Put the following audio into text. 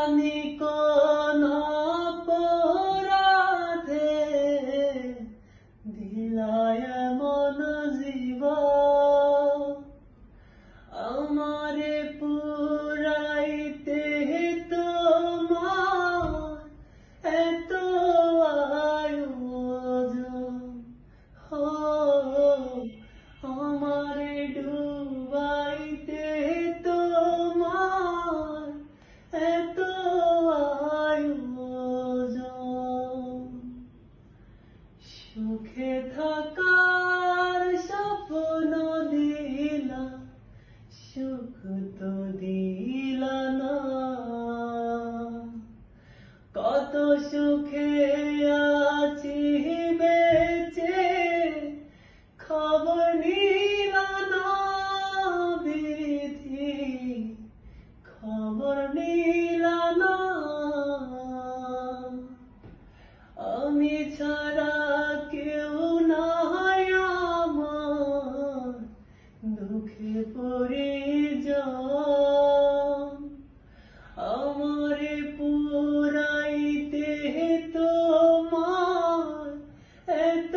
কোন অপরাধে দিলায় মন জীবন আমারে পুরাইতে তোমার এত আয়োজন আমারে ডুবাইতে তোমার এত আয়োজন সুখে থাকার স্বপ্ন দিলা সুখ তো দিলা না কত সুখে আছি বেঁচে খবর নিলা না বিধি খবর নিলা না আমি ছাড়া কেউ নাই আমার দুঃখে পরিজন আমারে পুরাইতে তোমার এত